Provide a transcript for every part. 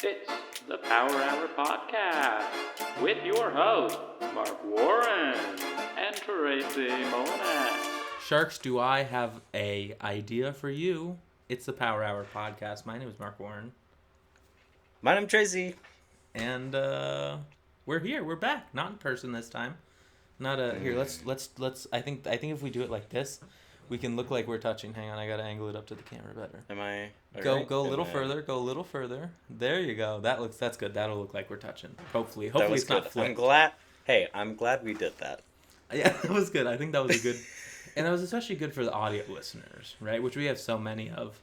It's the Power Hour Podcast with your hosts, Mark Warren and Tracy Molinak. Sharks, do I have a idea for you? It's the Power Hour Podcast. My name is Mark Warren. My name's Tracy. And we're here. We're back. Not in person this time. Here, let's I think if we do it like this, we can look like we're touching. Hang on, I gotta angle it up to the camera better. Am I? Go a little further. Go a little further. There you go. That's good. That'll look like we're touching. Hopefully it's good. Not flipped. I'm glad we did that. Yeah, that was good. I think that was a good, and that was especially good for the audio listeners, right? Which we have so many of.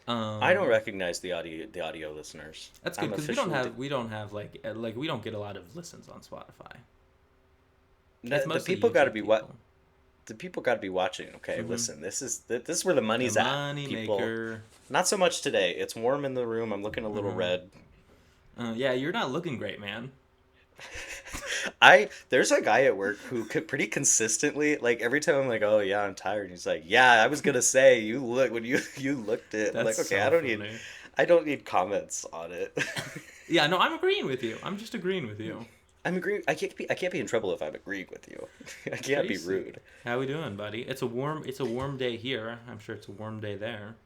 I don't recognize the audio listeners. That's good because we don't have like we don't get a lot of listens on Spotify. The people got to be what. The people got to be watching. Okay, Listen. This is where the money's at. Money people. Maker. Not so much today. It's warm in the room. I'm looking a little red. Yeah, you're not looking great, man. There's a guy at work who could pretty consistently, like, every time I'm like, oh yeah, I'm tired. He's like, yeah, I was gonna say you look when you looked at. I'm like, okay, so I don't need comments on it. Yeah, no, I'm agreeing with you. I'm just agreeing with you. I'm agreeing. I can't be in trouble if I'm agreeing with you. I can't Tracy, be rude. How we doing, buddy? It's a warm day here. I'm sure it's a warm day there.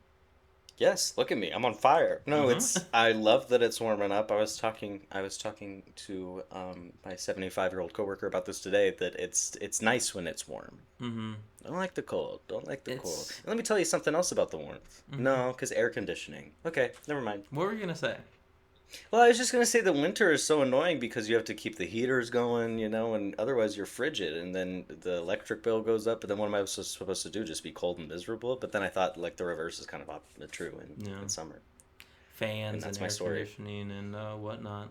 Yes, look at me. I'm on fire. No, I love that it's warming up. I was talking to my 75-year-old coworker about this today, that it's nice when it's warm. Mm-hmm. Don't like the cold. Cold. And let me tell you something else about the warmth. Mm-hmm. No, because air conditioning. Okay, never mind. What were you gonna say? Well, I was just going to say the winter is so annoying because you have to keep the heaters going, and otherwise you're frigid, and then the electric bill goes up, but then what am I supposed to do? Just be cold and miserable? But then I thought, like, the reverse is kind of true in summer. Fans and air conditioning and whatnot.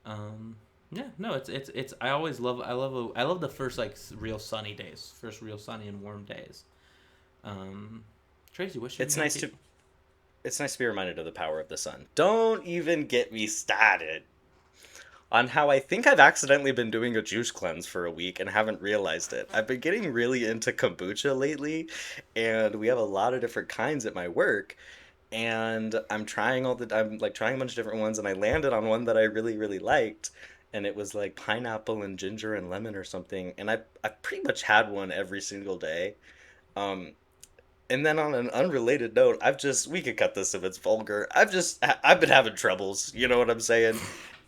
Yeah, no, it's I love the first, like, real sunny days, first real sunny and warm days. Tracy, what should It's nice to be reminded of the power of the sun. Don't even get me started on how I think I've accidentally been doing a juice cleanse for a week and haven't realized it. I've been getting really into kombucha lately, and we have a lot of different kinds at my work, and I'm trying a bunch of different ones, and I landed on one that I really, really liked, and it was like pineapple and ginger and lemon or something, and I pretty much had one every single day. And then on an unrelated note, we could cut this if it's vulgar. I've been having troubles, you know what I'm saying?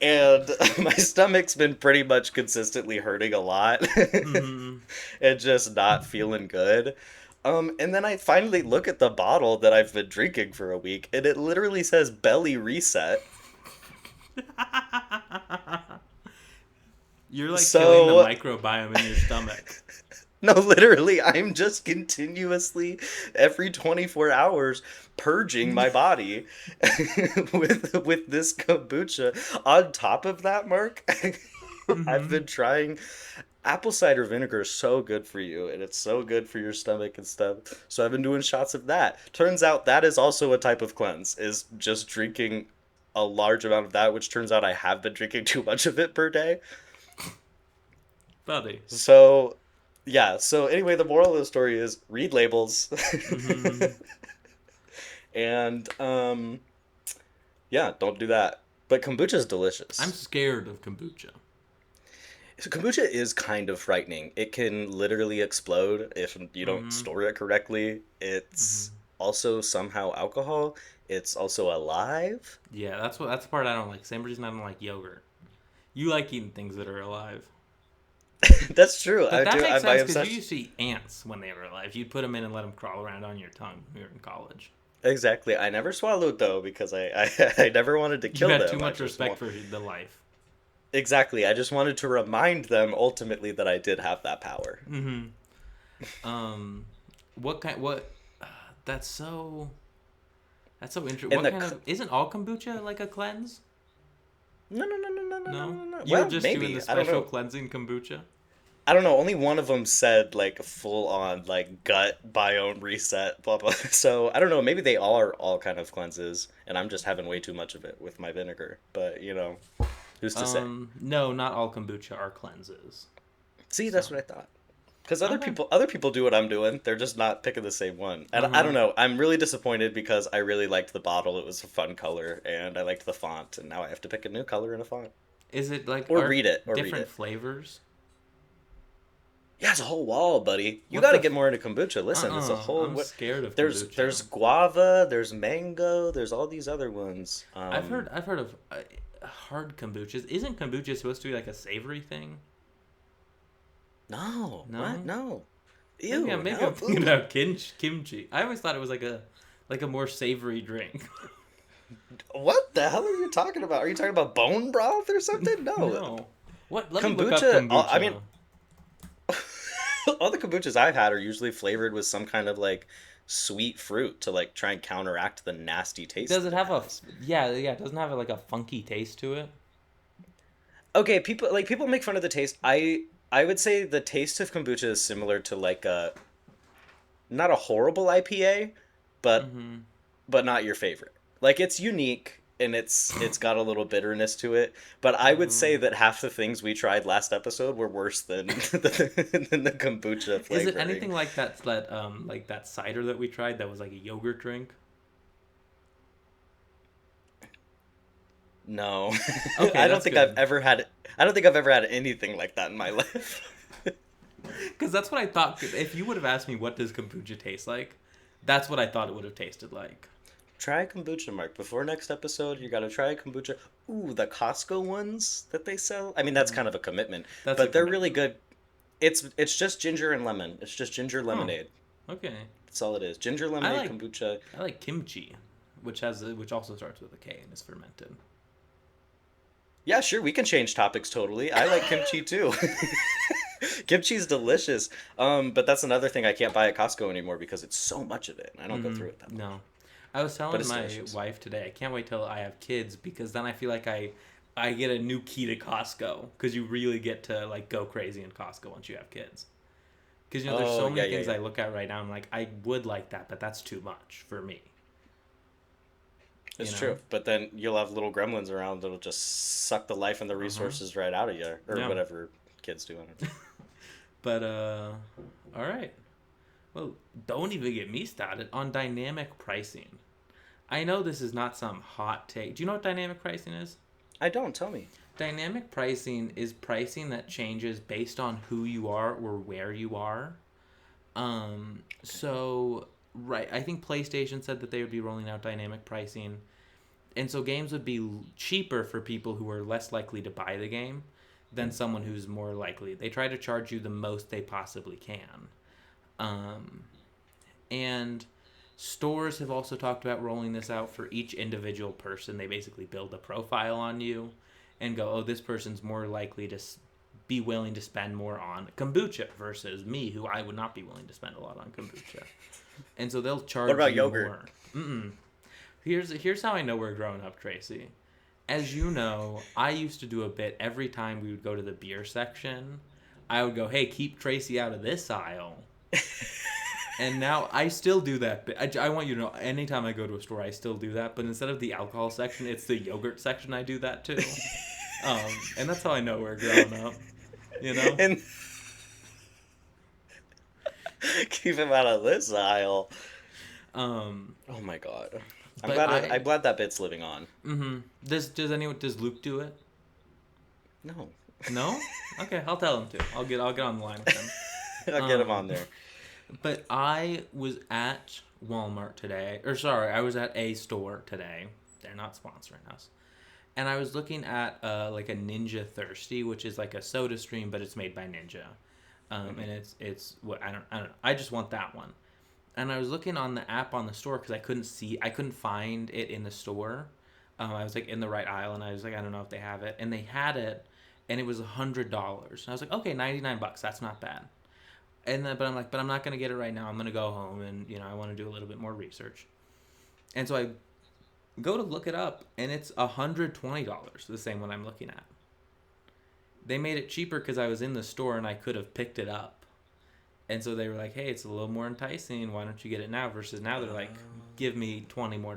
And my stomach's been pretty much consistently hurting a lot and just not feeling good. And then I finally look at the bottle that I've been drinking for a week, and it literally says belly reset. You're like killing the microbiome in your stomach. No, literally, I'm just continuously, every 24 hours, purging my body with this kombucha. On top of that, Mark, I've been trying. Apple cider vinegar is so good for you, and it's so good for your stomach and stuff. So I've been doing shots of that. Turns out that is also a type of cleanse, is just drinking a large amount of that, which turns out I have been drinking too much of it per day. Buddy. Yeah, so anyway, the moral of the story is read labels. And, yeah, don't do that. But kombucha's delicious. I'm scared of kombucha. So kombucha is kind of frightening. It can literally explode if you don't store it correctly. It's also somehow alcohol. It's also alive. Yeah, that's the part I don't like. Same reason I don't like yogurt. You like eating things that are alive. That's true. But that makes sense because you used to eat ants when they were alive. You'd put them in and let them crawl around on your tongue when you were in college. Exactly. I never swallowed, though, because I never wanted to kill them. You had too much respect for the life. Exactly. I just wanted to remind them, ultimately, that I did have that power. That's so interesting. Isn't all kombucha like a cleanse? No. You're just doing the special cleansing kombucha? I don't know. Only one of them said, like, full-on, like, gut biome reset, blah, blah. So, I don't know. Maybe they are all kind of cleanses, and I'm just having way too much of it with my vinegar. But, who's to say? No, not all kombucha are cleanses. See, that's what I thought. Because Okay. other people do what I'm doing. They're just not picking the same one. And I Uh-huh. don't know. I'm really disappointed because I really liked the bottle. It was a fun color, and I liked the font. And now I have to pick a new color and a font, Is it like or are read it, or read different it. flavors? Yeah, it's a whole wall, buddy. You What got the to get more into kombucha. Listen, it's a whole. I'm scared of There's kombucha. guava, there's mango, there's all these other ones. I've heard of hard kombuchas. Isn't kombucha supposed to be like a savory thing? No, what? No. No. Maybe Ew, I'm no. thinking Ooh. about kimchi. I always thought it was like a more savory drink. What the hell are you talking about? Are you talking about bone broth or something? No. No. What? Let me look up Kombucha, I mean, kombucha. all the kombuchas I've had are usually flavored with some kind of like sweet fruit to like try and counteract the nasty taste Does that it it have has. yeah, it doesn't have like a funky taste to it? Okay, people make fun of the taste. I would say the taste of kombucha is similar to like a not a horrible IPA, but Mm-hmm. not your favorite. Like it's unique and it's got a little bitterness to it, but I would Mm-hmm. say that half the things we tried last episode were worse than than the kombucha Is it flavoring. anything like that cider that we tried that was like a yogurt drink? No. Okay, that's good. I don't think I've ever had anything like that in my life. Because that's what I thought. If you would have asked me what does kombucha taste like, that's what I thought it would have tasted like. Try kombucha, Mark. Before next episode, you gotta try kombucha. Ooh, the Costco ones that they sell. I mean, that's kind of a commitment, That's a but they're really commitment. good. It's just ginger and lemon. It's just ginger Oh, lemonade. okay. That's all it is. Ginger I lemonade like kombucha. I like kimchi, which also starts with a K and is fermented. Yeah, sure, we can change topics totally. I like kimchi too. Kimchi's delicious. But that's another thing I can't buy at Costco anymore because it's so much of it, and I don't go Mm-hmm. through it that much. No, I was But telling it's my delicious. wife today. I can't wait till I have kids because then I feel like I get a new key to Costco because you really get to like go crazy in Costco once you have kids. Because there's Oh, so yeah, many yeah, things yeah. I look at right now. I'm like, I would like that, but that's too much for me. You It's know? true. But then you'll have little gremlins around that'll just suck the life and the Uh huh. resources right out of you, or Yeah. whatever kids do. I don't know. But all right. Well, don't even get me started on dynamic pricing. I know this is not some hot take. Do you know what dynamic pricing is? I don't. Tell me. Dynamic pricing is pricing that changes based on who you are or where you are. Okay. So right, I think PlayStation said that they would be rolling out dynamic pricing, and so games would be cheaper for people who are less likely to buy the game than someone who's more likely. They try to charge you the most they possibly can. Um, and stores have also talked about rolling this out for each individual person. They basically build a profile on you and go, oh, this person's more likely to be willing to spend more on kombucha versus me, who I would not be willing to spend a lot on kombucha. And so they'll What charge about you yogurt? more. Mm-mm. Here's how I know we're growing up, Tracy. As you know, I used to do a bit every time we would go to the beer section. I would go, hey, keep Tracy out of this aisle. And now I still do that. I want you to know, anytime I go to a store, I still do that. But instead of the alcohol section, it's the yogurt section I do that too. And that's how I know we're growing up. You know? And keep him out of this aisle. Um, Oh my god. but I'm glad that bit's living on. does Luke do it? No. No? Okay, I'll tell him to. I'll get on the line with him. I'll get him on Um, there. but I was at Walmart today, or sorry, I was at a store today. They're not sponsoring us. And I was looking at like a Ninja Thirsty, which is like a soda stream, but it's made by Ninja. Hmm. And it's what I don't know. I just want that one. And I was looking on the app on the store because I couldn't find it in the store. I was like in the right aisle, and I was like, I don't know if they have it, and they had it, and it was $100. And I was like, okay, $99, that's not bad. And then, but I'm like, but I'm not gonna get it right now. I'm gonna go home, and I want to do a little bit more research. And so I go to look it up, and it's $120, the same one I'm looking at. They made it cheaper because I was in the store and I could have picked it up. And so they were like, hey, it's a little more enticing. Why don't you get it now? Versus now they're like, Uh, give me $20 more.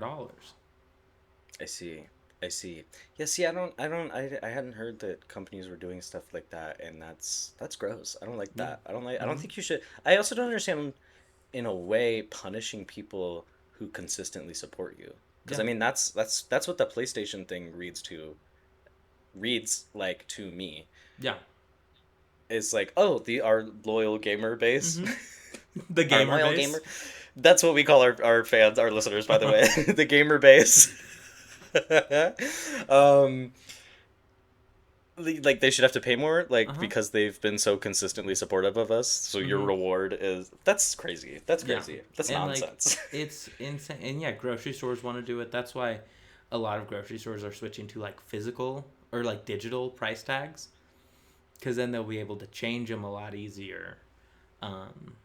I see. I see. Yeah, see, I hadn't heard that companies were doing stuff like that, and that's gross. I don't like Yeah. that. I don't Hmm. think you should. I also don't understand, in a way, punishing people who consistently support you. Because Yeah. I mean, that's what the PlayStation thing reads like to me. Yeah. It's like, oh, the our loyal gamer base, Hmm. The our gamer loyal base. gamer. That's what we call our fans, our listeners, by the way, the gamer base. um, like they should have to pay more, like Uh-huh. because they've been so consistently supportive of us. So your Hmm. reward is that's crazy. That's Yeah. crazy. That's And like nonsense. it's insane. And yeah, grocery stores want to do it. That's why a lot of grocery stores are switching to like physical or like digital price tags because then they'll be able to change them a lot easier um,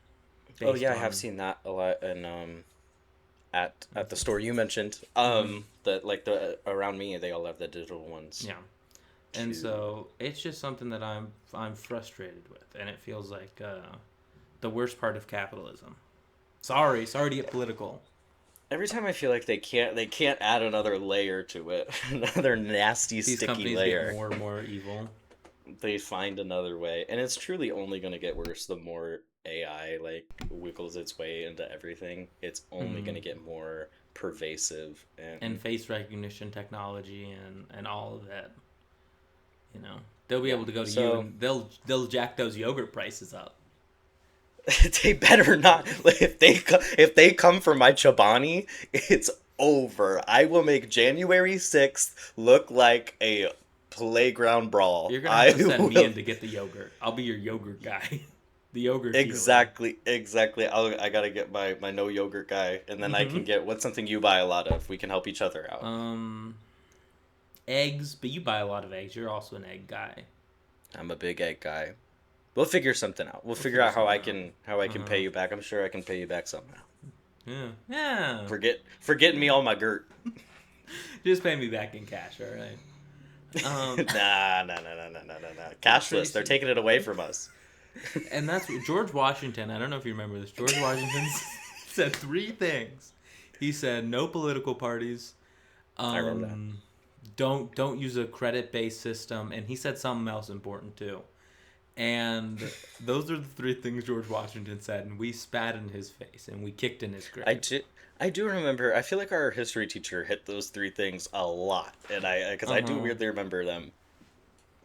Oh based yeah, I have on. seen that a lot, and at the Mhm. store you mentioned. Mhm. That like the around me, they all have the digital ones Yeah. And too. so it's just something that I'm frustrated with, and it feels like the worst part of capitalism. Sorry to get political. Every time I feel like they can't add another layer to it, another nasty These sticky companies get layer. more and more evil. They find another way, and it's truly only going to get worse the more AI like wiggles its way into everything. It's only going Hmm. to get more pervasive, And and face recognition technology and all of that. You know, they'll be yeah. able to go to you So and they'll jack those yogurt prices up. they better not. Like, if they come for my Chobani, it's over. I will make January 6th look like a playground brawl. You're gonna have I to send me will. in to get the yogurt. I'll be your yogurt guy, the yogurt dealer. Exactly. I gotta get my no yogurt guy, and then I Hmm. can get what's something you buy a lot of. We can help each other out. Um, eggs, but you buy a lot of eggs. You're also an egg guy. I'm a big egg guy. We'll figure something out. We'll We'll figure figure out how something I out. can how I can Uh-huh. pay you back. I'm sure I can pay you back somehow. Yeah. Yeah. Forgetting me all my girt. Just pay me back in cash, all right? Nah. Cashless. They're Tracy. taking it away from us. And that's what George Washington, I don't know if you remember this. George Washington said three things. He said no political parties, I remember that. um, don't use a credit-based system, and he said something else important too. And those are the three things George Washington said, and we spat in his face and we kicked in his I grave. do, I do remember. I feel like our history teacher hit those three things a lot, and because I do Uh-huh. weirdly remember them.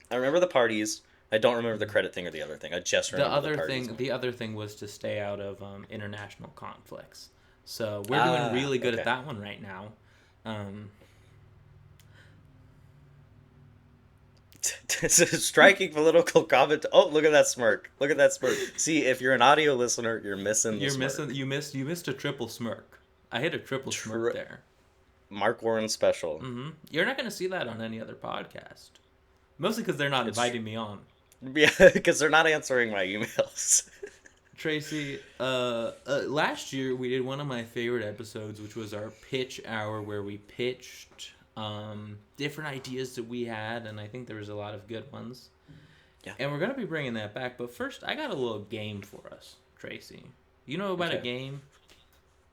I remember the parties. I don't remember the credit thing or the other thing. I just remember the parties. The other thing was to stay out of international conflicts. So we're doing Ah, really good at okay. that one right now. Um, Striking political comment. Oh, look at that smirk. Look at that smirk. See, if you're an audio listener, you're missing the you're smirk. missing you missed a triple smirk. I hit a triple smirk Tr- there. Mark Warren special. You're not going to see that on any other podcast. Mostly because they're not It's inviting me on. yeah, because they're not answering my emails. Tracy, last year we did one of my favorite episodes, which was our pitch hour, where we pitched different ideas that we had, and I think there was a lot of good ones. Yeah. And we're gonna be bringing that back, but first I got a little game for us, Tracy. You know about a Okay. game,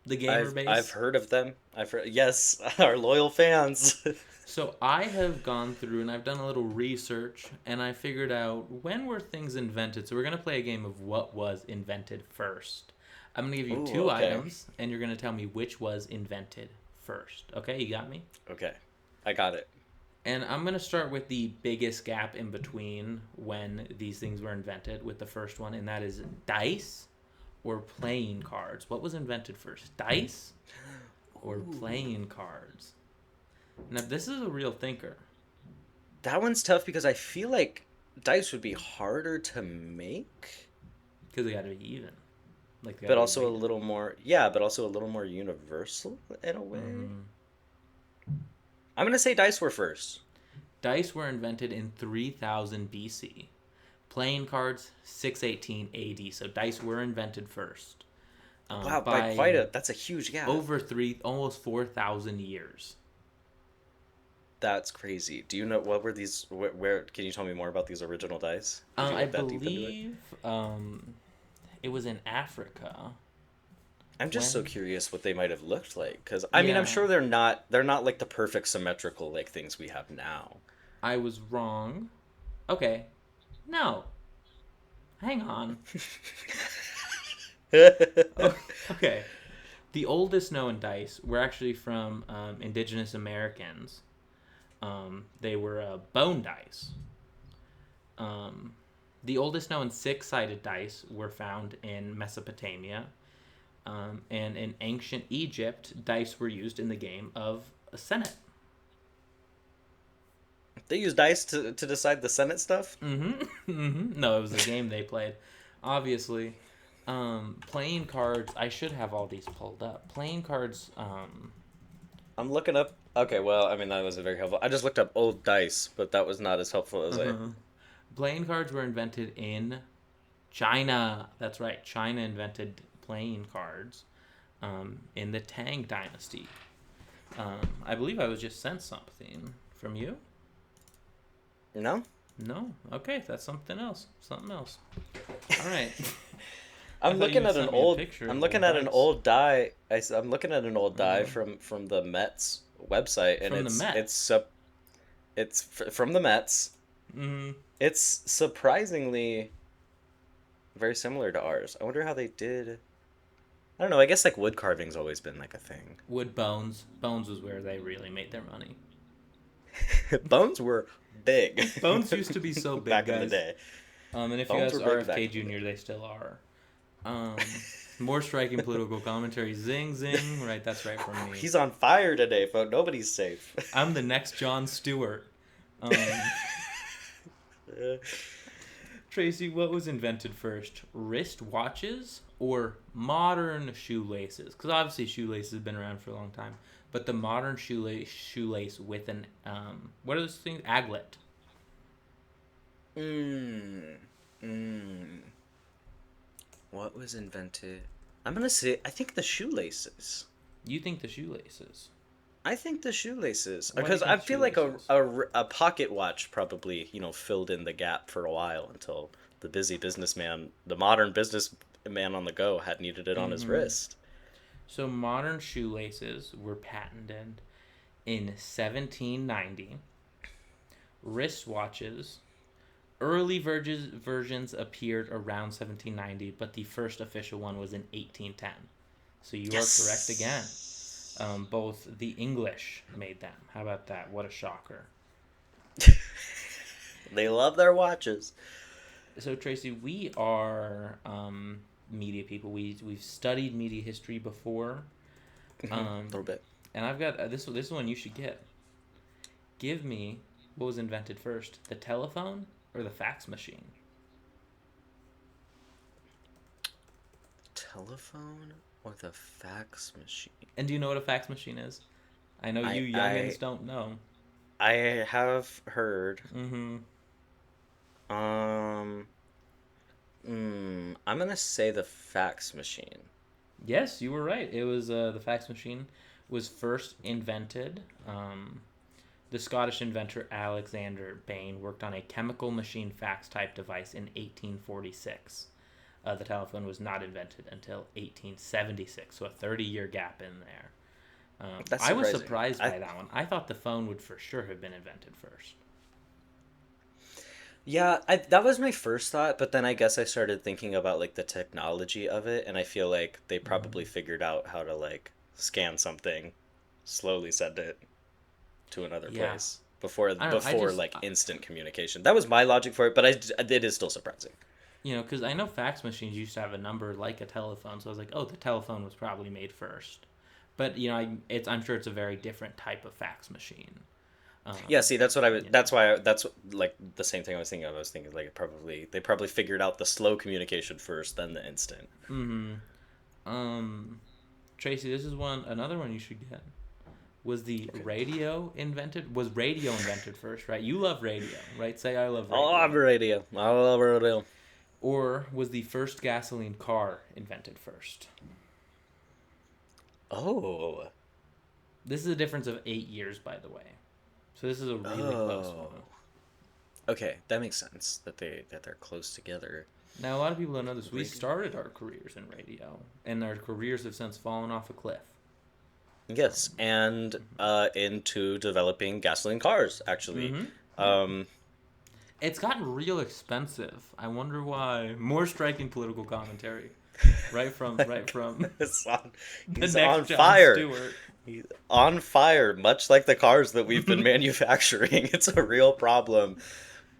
the gamer I've base. heard of them. I've heard, yes, our loyal fans. So I have gone through and I've done a little research, and I figured out when were things invented. So we're gonna play a game of what was invented first. I'm gonna give you Ooh, two okay. items, and you're gonna tell me which was invented first. Okay, you got me? Okay. I got it. And I'm gonna start with the biggest gap in between when these things were invented with the first one, and that is dice or playing cards. What was invented first, dice or Ooh. playing cards? Now this is a real thinker That one's tough because I feel like dice would be harder to make, because they got to be even, like they got but to be also a weighted. little more, yeah, but also a little more universal in a way. Hmm. I'm gonna say dice were first. Dice were invented in 3000 BC. Playing cards 618 AD. So dice were invented first Wow, by quite by that's a huge gap. over almost 4,000 years. That's crazy. Do you know what were these? Where can you tell me more about these original dice? Did you I look that deep into it? believe it was in Africa. I'm just so When? curious what they might have looked like, because I mean, I'm Yeah, sure they're not like the perfect symmetrical like things we have now. I was wrong. Okay, no, hang on. Oh, okay. The oldest known dice were actually from indigenous Americans. They were bone dice. Um, the oldest known six-sided dice were found in Mesopotamia, and in ancient Egypt, dice were used in the game of a Senate. They use dice to decide the Senate stuff. No, it was a game they played. Obviously, playing cards. I should have all these pulled up. Playing cards. I'm looking up. Okay, well, I mean that wasn't very helpful. I just looked up old dice, but that was not as helpful as I. Uh-huh. Playing cards were invented in China. That's right. China invented playing cards in the Tang Dynasty. I believe I was just sent something from you. No, No? Okay, that's something else. Something else. All right. I I'm thought you looking had at an sent me a old. picture I'm of looking old at an dice. old die. I'm looking at an old die Uh-huh. from the Mets website, and From the it's Mets. sup from the Mets. Mm, It's surprisingly very similar to ours. I wonder how they did. I don't know. I guess like wood carving's always been like a thing. wood bones. Bones was where they really made their money. Bones were big Bones used to be so big, back in the guys. day. And if you Bones ask were big back RFK in the day. Jr., they still are. More striking political commentary. Zing, zing. Right, that's right from me. He's on fire today, folks. Nobody's safe. I'm the next Jon Stewart. Um, Tracy, what was invented first? Wrist watches or modern shoelaces? Because obviously shoelaces have been around for a long time. But the modern shoelace with an, what are those things? Aglet. mm, mm. What was invented? I'm gonna say I think the shoelaces. You think the shoelaces. I think the shoelaces Why do you because I think feel like a, shoelaces? a a pocket watch probably filled in the gap for a while until the modern businessman on the go had needed it on his Mm-hmm. wrist. So modern shoelaces were patented in 1790. Wristwatches, early versions appeared around 1790, but the first official one was in 1810. So you are correct again. Yes. Both the English made them. How about that? What a shocker. They love their watches. So Tracy, we are media people. We've studied media history before, A little bit. and I've got this one you should get. Give me what was invented first, the telephone or the fax machine? Telephone or the fax machine? And do you know what a fax machine is? I know you I youngins don't know. I have heard. Mm-hmm. Um. I'm gonna say the fax machine. Yes, you were right. It was the fax machine was first invented. The Scottish inventor Alexander Bain worked on a chemical machine fax type device in 1846. The telephone was not invented until 1876, so a 30-year gap in there. That's I was surprising. surprised by that one. I thought the phone would for sure have been invented first. Yeah, that was my first thought, but then I guess I started thinking about like the technology of it, and I feel like they probably figured out how to like scan something, slowly send it to another Yeah. place before I don't know. like instant communication. That was my logic for it, but it is still surprising. Because I know fax machines used to have a number like a telephone, so I was like, oh, the telephone was probably made first. But I'm sure it's a very different type of fax machine. Yeah, see, that's what I was. Yeah. That's like the same thing I was thinking of. I was thinking like they probably figured out the slow communication first, then the instant. Mm-hmm. Tracy, this is another one you should get. Was radio invented? Was radio invented first? Right? You love radio, right? Say I love radio. I love radio. I love radio. Or was the first gasoline car invented first? Oh. This is a difference of 8 years, by the way. So this is a really close one. Okay, that makes sense that they're close together. Now, a lot of people don't know this. We Radio. started our careers in radio, and our careers have since fallen off a cliff. Yes, and into developing gasoline cars, actually. Mm-hmm. Um, It's gotten real expensive. I wonder why. More striking political commentary, right from it's on, the he's next on Jon fire. Stewart. He's on fire, much like the cars that we've been manufacturing. It's a real problem,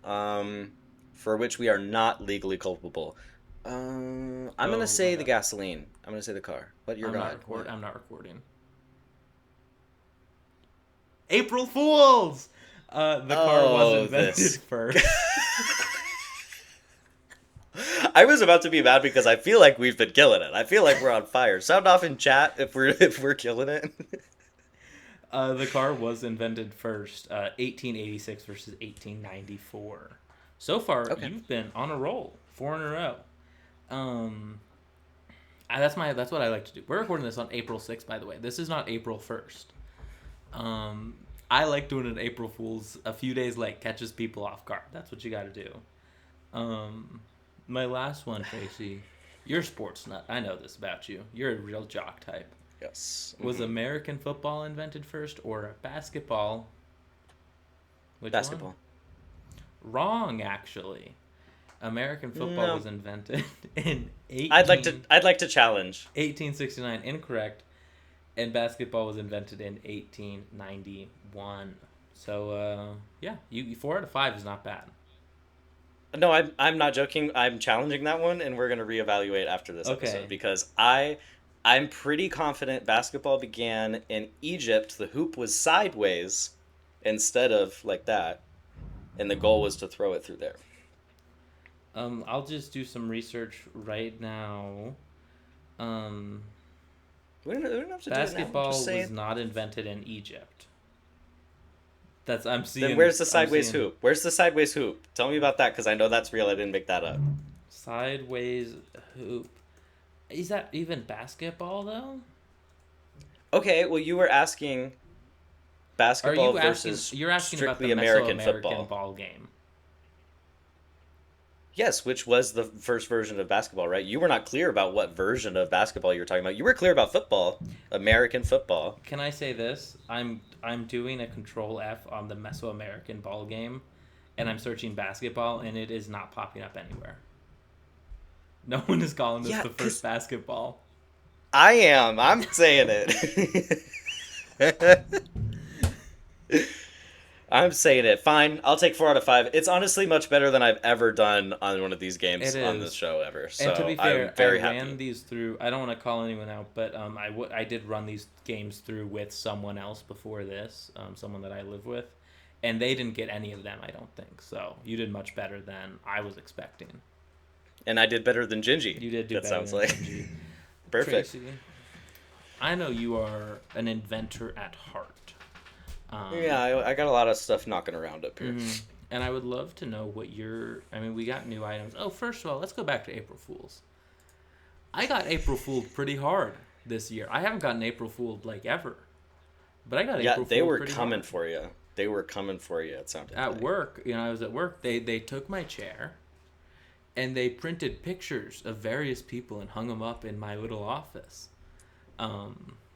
for which we are not legally culpable. I'm gonna say the gasoline. I'm gonna say the car. What your guy? I'm not recording. April Fools. The car was invented first. I was about to be mad because I feel like we've been killing it. I feel like we're on fire. Sound off in chat if we're killing it. The car was invented first, 1886 versus 1894. So far, you've been on a roll, 4 in a row. That's what I like to do. We're recording this on April 6th, by the way. This is not April 1st. I like doing an April Fool's a few days late, catches people off guard. That's what you got to do. My last one, Tracy. You're a sports nut. I know this about you. You're a real jock type. Yes. Was American football invented first or basketball? Which Basketball. One? Wrong, actually. American football was invented in I'd like to challenge. 1869. Incorrect. And basketball was invented in 1891. So, yeah, you 4 out of 5 is not bad. No, I'm not joking. I'm challenging that one, and we're gonna reevaluate after this episode because I'm pretty confident basketball began in Egypt. The hoop was sideways instead of like that, and the goal was to throw it through there. I'll just do some research right now. We don't have to basketball do it now. was not invented in Egypt. I'm seeing. Then where's the sideways hoop? Where's the sideways hoop? Tell me about that because I know that's real. I didn't make that up. Sideways hoop. Is that even basketball though? Okay, well you were asking basketball versus you're asking strictly about the American Mesoamerican football. ball game. Yes, which was the first version of basketball, right? You were not clear about what version of basketball you were talking about. You were clear about football, American football. Can I say this? I'm doing a Control F on the Mesoamerican ball game, and I'm searching basketball, and it is not popping up anywhere. No one is calling this the first basketball. I am. I'm saying it. I'm saying it. Fine. I'll take 4 out of 5. It's honestly much better than I've ever done on one of these games on this show ever. So and to be fair, I'm very I happy. ran these through. I don't want to call anyone out, but I did run these games through with someone else before this, someone that I live with, and they didn't get any of them. I don't think so. You did much better than I was expecting. And I did better than Gingy. You did do that better sounds than like Gingy. perfect. Tracy, I know you are an inventor at heart. Yeah, I got a lot of stuff knocking around up here. Mm-hmm. And I would love to know what we got new items. Oh, first of all, let's go back to April Fools. I got April Fooled pretty hard this year. I haven't gotten April Fooled like ever. But I got April Fooled they were pretty coming hard. for you. They were coming for you, it sounded At like. work, I was at work. They took my chair and they printed pictures of various people and hung them up in my little office.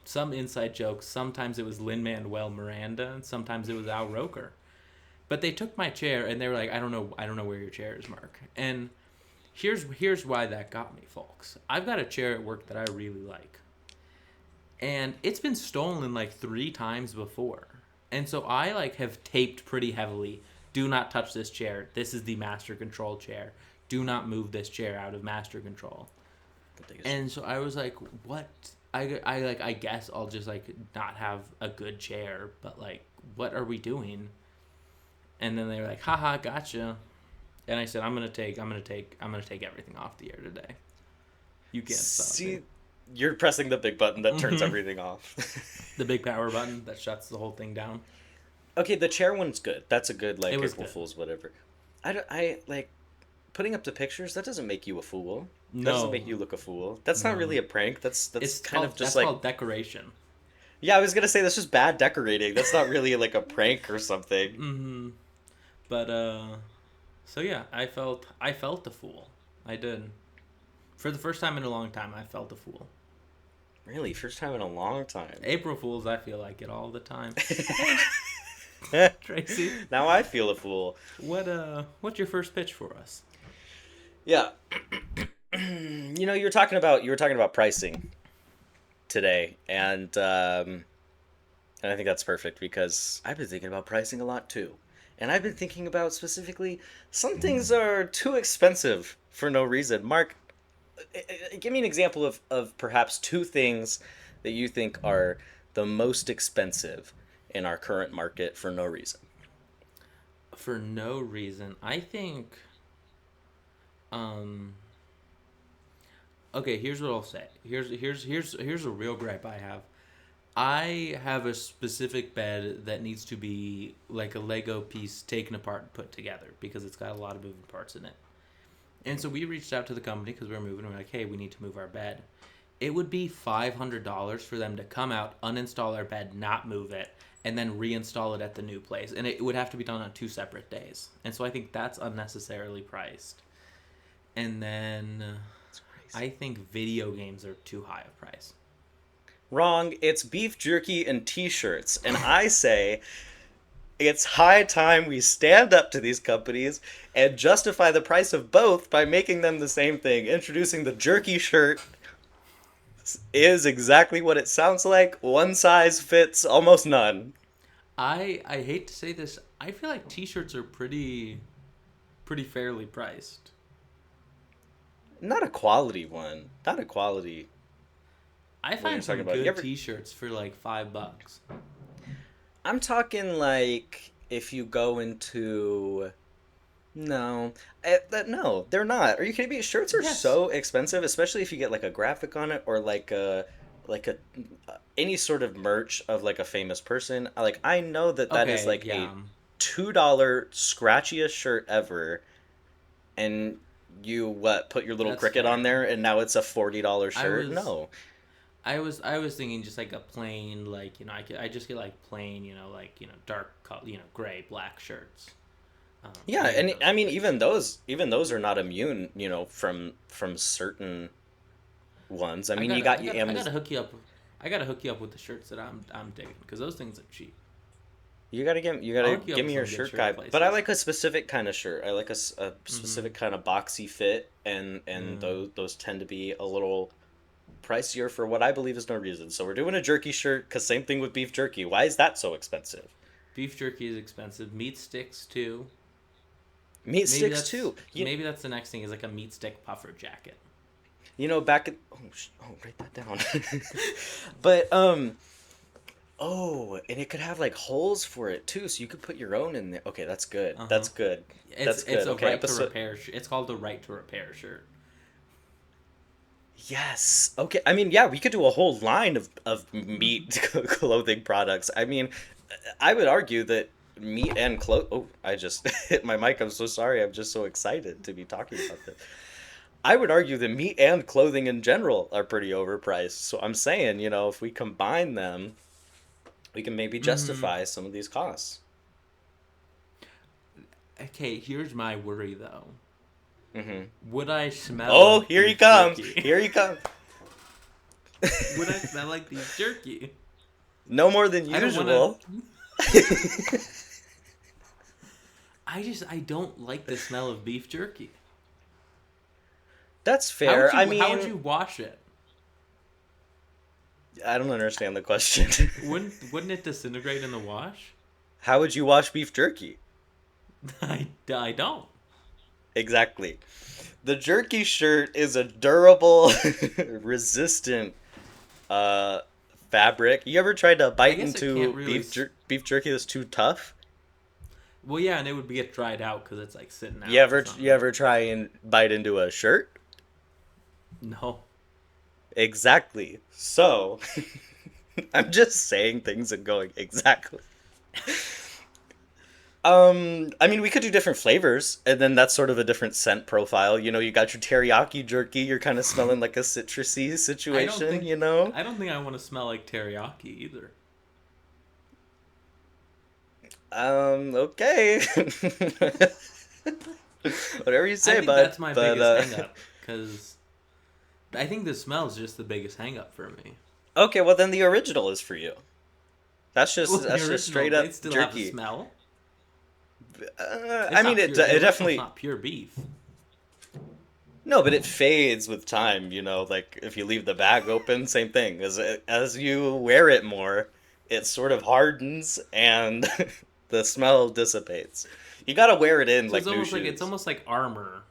Some inside jokes. Sometimes it was Lin-Manuel Miranda, and sometimes it was Al Roker. But they took my chair and they were like, "I don't know where your chair is, Mark." And here's why that got me, folks. I've got a chair at work that I really like, and it's been stolen like 3 times before. And so I have taped pretty heavily. Do not touch this chair. This is the master control chair. Do not move this chair out of master control. And so I was like, what? I guess I'll just not have a good chair, but what are we doing? And then they were like, haha, gotcha. And I said, I'm gonna take everything off the air today. You can't stop me. You're pressing the big button that turns everything off. The big power button that shuts the whole thing down. Okay, the chair one's good. That's a good It was April good. Fool's whatever. I putting up the pictures. That doesn't make you a fool. That No. doesn't make you look a fool. That's not really a prank. That's It's kind called, of just that's called decoration. Yeah, I was gonna say that's just bad decorating. That's not really a prank or something. Mm-hmm. But so yeah, I felt the fool. I did. For the first time in a long time, I felt a fool. Really? First time in a long time. April Fools, I feel like it all the time. Tracy, Now I feel a fool. what's your first pitch for us? Yeah. You were talking about pricing today, and I think that's perfect because I've been thinking about pricing a lot too. And I've been thinking about specifically some things are too expensive for no reason. Mark, give me an example of perhaps two things that you think are the most expensive in our current market for no reason. For no reason, I think. Um. Okay, here's what I'll say. Here's a real gripe I have. I have a specific bed that needs to be like a Lego piece taken apart and put together because it's got a lot of moving parts in it. And so we reached out to the company because we were moving. We're like, hey, we need to move our bed. It would be $500 for them to come out, uninstall our bed, not move it, and then reinstall it at the new place. And it would have to be done on 2 separate days. And so I think that's unnecessarily priced. And then I think video games are too high a price. Wrong. It's beef jerky and t-shirts. And I say it's high time we stand up to these companies and justify the price of both by making them the same thing. Introducing the jerky shirt is exactly what it sounds like. One size fits almost none. I hate to say this. I feel like t-shirts are pretty fairly priced. Not a quality one. Not a quality. I you're find some talking about- you good ever- t-shirts for like $5. I'm talking like if you go into. No, no, they're not. Are you kidding me? Shirts are Yes. so expensive, especially if you get like a graphic on it or like a any sort of merch of like a famous person. Like I know that is like yeah. a $2 scratchiest shirt ever, and you put your little That's cricket fair. on there, and now it's a $40 shirt. was- No, I was thinking just like a plain like I just get like plain like dark color gray black shirts. yeah, Maybe and those I mean shirts. even those are not immune, from certain ones. I mean, you I got your gotta Amazon. hook you up. I gotta hook you up with the shirts that I'm digging because those things are cheap. You gotta I'll hook you up give me with your some good shirt shirt guide. places. But I like a specific kind of shirt. I like a specific kind of boxy fit, and those tend to be a little pricier for what I believe is no reason. So we're doing a jerky shirt because same thing with beef jerky. Why is that so expensive? Beef jerky is expensive. Meat sticks too. Meat Maybe sticks that's too. maybe that's the next thing is like a meat stick puffer jacket. Back in write that down. But oh, and it could have like holes for it too, so you could put your own in there. Okay, that's good. Uh-huh. That's good. That's good. It's a Okay, right to repair. It's called the right to repair shirt. Yes. Okay. I mean, yeah, we could do a whole line of meat clothing products. I mean, I would argue that meat and clothes. Oh, I just hit my mic. I'm so sorry. I'm just so excited to be talking about this. I would argue that meat and clothing in general are pretty overpriced. So I'm saying, if we combine them, we can maybe justify some of these costs. Okay, here's my worry though. Mm-hmm. Would I smell? Oh, like here he beef comes. jerky? Here he comes. Would I smell like beef jerky? No more than I don't usual. I don't like the smell of beef jerky. That's fair. How would you wash it? I don't understand the question. Wouldn't it disintegrate in the wash? How would you wash beef jerky? I don't. Exactly. The jerky shirt is a durable, resistant fabric. You ever tried to bite guess it into can't really beef jerky that's too tough? Well, yeah, and it would get dried out because it's like sitting out. You ever try and bite into a shirt? No. Exactly. So, I'm just saying things and going exactly. I mean, we could do different flavors, and then that's sort of a different scent profile. You got your teriyaki jerky. You're kind of smelling like a citrusy situation. I don't think I want to smell like teriyaki either. Okay. Whatever you I say, think bud. that's my But biggest hang up, because I think the smell is just the biggest hang up for me. okay, well then the original is for you. Well, the That's just original, straight they up still have a jerky. smell. I It's mean, not pure. The it original's definitely not pure beef. no, but it fades with time. You know, like if you leave the bag open, same thing. As you wear it more, it sort of hardens and the smell dissipates. You gotta wear it in So like new it's shoes. almost like armor,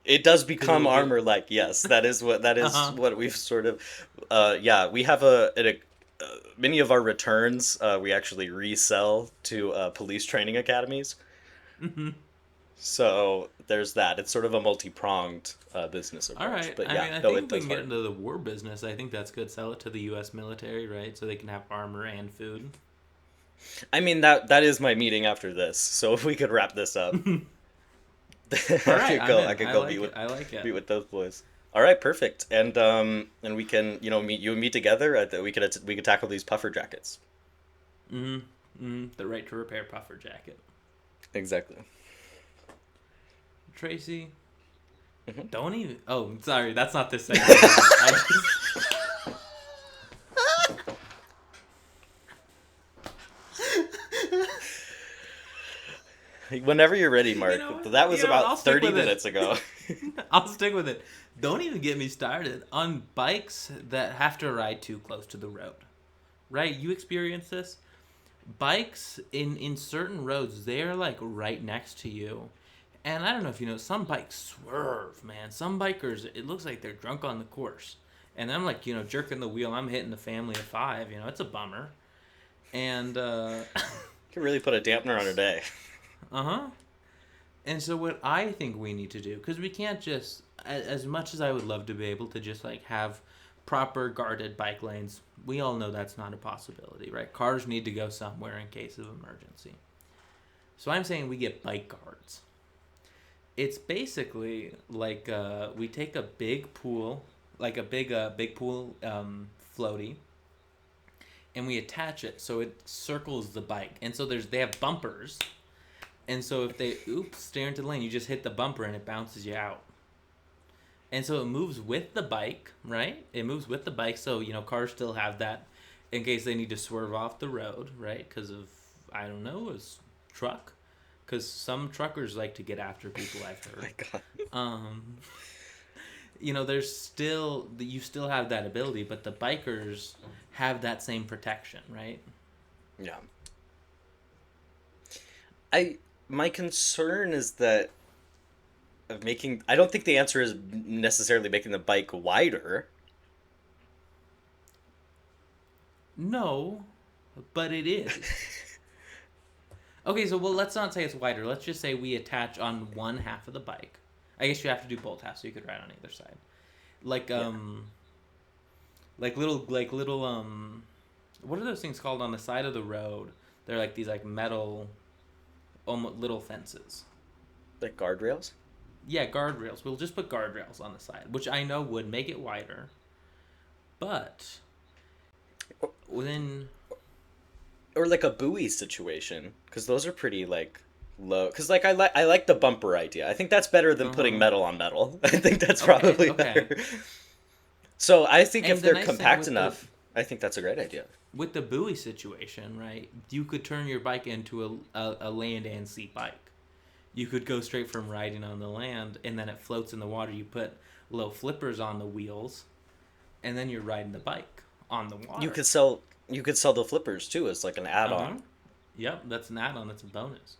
It does because become it'll get. armor like, yes, that Uh is huh. what we've sort of yeah, we have many of our returns we actually resell to police training academies. Hmm. So there's that. It's sort of a multi-pronged business All approach. right. But I yeah, mean, I no, think it if we does can get harden. into the war business, I think that's good. Sell it to the U.S. military, right? So they can have armor and food. I mean that is my meeting after this. So if we could wrap this up, All right, I'm I in. could I go like it. I like it. meet with those boys. All right, perfect. And we can, meet you and me together. We could tackle these puffer jackets. Mm-hmm. Mm-hmm. The right to repair puffer jacket. Exactly. Tracy, Mhm. don't even. Oh, sorry, that's not this segment. I just. Whenever you're ready, You Mark. know what? That was I'll about stick 30 with it. minutes ago. I'll stick with it. Don't even get me started on bikes that have to ride too close to the road. Right? You experience this? Bikes in certain roads, they're like right next to you. And I don't know if you know, some bikes swerve, man. Some bikers, it looks like they're drunk on the course. And I'm like, jerking the wheel. I'm hitting the family of five. It's a bummer. And, Can really put a dampener on a day. uh-huh. And so what I think we need to do, because we can't just, as much as I would love to be able to just like have proper guarded bike lanes, we all know that's not a possibility, right? Cars need to go somewhere in case of emergency. So I'm saying we get bike guards. It's basically like we take a big pool, like a big pool floaty, and we attach it so it circles the bike. And so they have bumpers. And so if they steer into the lane, you just hit the bumper and it bounces you out. And so it moves with the bike, right? It moves with the bike, so cars still have that in case they need to swerve off the road, right? Because of, I don't know, a truck. Because some truckers like to get after people, I've Oh my heard. God. Um, there's still you still have that ability, but the bikers have that same protection, right? Yeah. My concern is that I don't think the answer is necessarily making the bike wider. No, but it is. Okay, so let's not say it's wider. Let's just say we attach on one half of the bike. I guess you have to do both halves so you could ride on either side. Like Yeah. like little what are those things called on the side of the road? They're like these like metal almost little fences. Like guardrails? Yeah, guardrails. We'll just put guardrails on the side, which I know would make it wider. But then Or like a buoy situation, because those are pretty like low. Because like I like the bumper idea. I think that's better than putting uh-huh. metal on metal. I think that's Okay, probably okay. better. So I think And if the they're nice thing compact with enough, I think that's a great idea. the buoy situation, right? You could turn your bike into a land and sea bike. You could go straight from riding on the land, and then it floats in the water. You put little flippers on the wheels, and then you're riding the bike on the water. You could sell the flippers too as like an Uh-huh. add-on. Yep, that's an add-on. That's a bonus.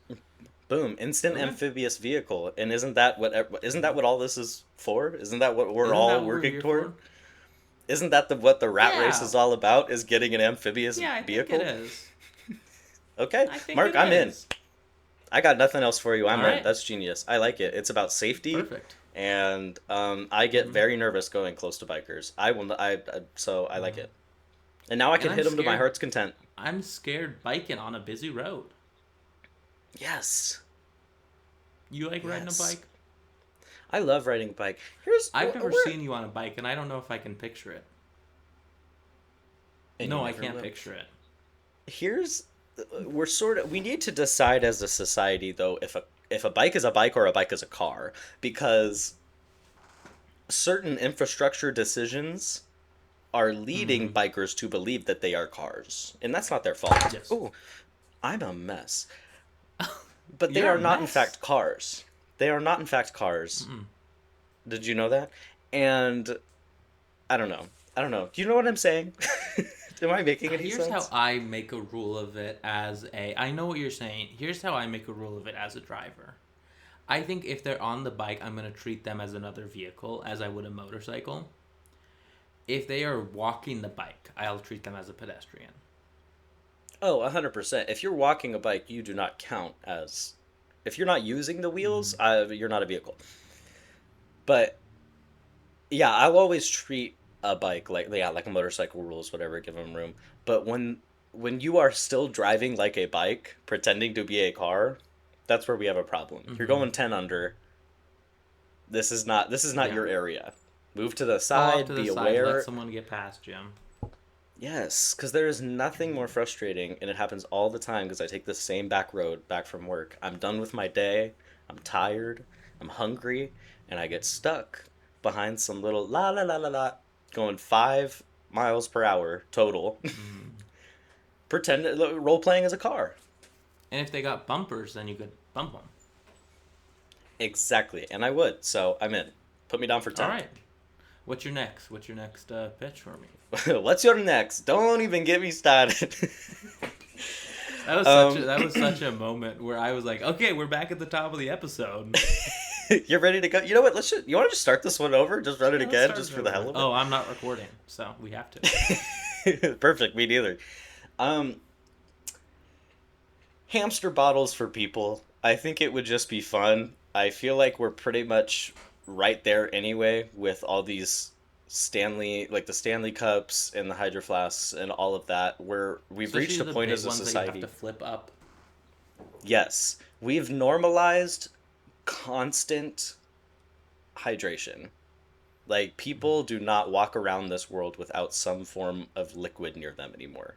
Boom, instant Okay. amphibious vehicle. And isn't that what all this is for? Isn't that what we're Isn't that all what we're working here toward? for? Isn't that what the rat race Yeah. is all about? Is getting an amphibious Yeah, I think it vehicle? is. Okay, I think Mark, it I'm in. is. I got nothing else for you. I'm All in. right. That's genius. I like it. It's about safety, Perfect. and I get Mhm. very nervous going close to bikers. I will. So I like Mhm. it. And now I And can hit them to my heart's content. I'm scared biking on a busy road. Yes. You like riding a Yes. bike? I love riding a bike. I've never we're- seen you on a bike, and I don't know if I can picture it. and No, you I never can't will. picture it. Here's we need to decide as a society though if a bike is a bike or a bike is a car, because certain infrastructure decisions are leading bikers to believe that they are cars, and that's not their fault. Yes. Oh, I'm a mess. But they You're are a not in mess. fact cars. They are not in fact cars. Mm-mm. Did you know that? And I don't know. I don't know. Do you know what I'm saying? Am I making any Here's how sense? I make a rule of it as a. I know what you're saying. Here's how I make a rule of it as a driver. I think if they're on the bike, I'm going to treat them as another vehicle, as I would a motorcycle. If they are walking the bike, I'll treat them as a pedestrian. Oh, 100%. If you're walking a bike, you do not count as. If you're not using the wheels, you're not a vehicle. But yeah, I'll always treat a bike like a motorcycle rules, whatever, give them room. But when you are still driving like a bike, pretending to be a car, that's where we have a problem. You're going 10 under. This is not Yeah. your area. Move to the Pull off side, to be the side, aware. let someone get past Jim. Yes, because there is nothing more frustrating, and it happens all the time because I take the same back road back from work. I'm done with my day, I'm tired, I'm hungry, and I get stuck behind some little la la la la la going 5 miles per hour total. Pretend role playing as a car. And if they got bumpers, then you could bump them. Exactly, and I would, so I'm in. Put me down for 10. All right. What's your next? What's your next pitch for me? What's your next? Don't even get me started. That was such a moment where I was like, okay, we're back at the top of the episode. You're ready to go. You know what? You want to just start this one over? Just run it Let's again, start just it for the over. hell of it. Oh, I'm not recording, so we have to. Perfect. Me neither. Hamster bottles for people. I think it would just be fun. I feel like we're pretty much right there anyway with all these the Stanley Cups and the Hydro Flasks and all of that, where we've Especially reached a the point big as a ones that society. you have to flip up. Yes, we've normalized constant hydration. Like, people do not walk around this world without some form of liquid near them anymore.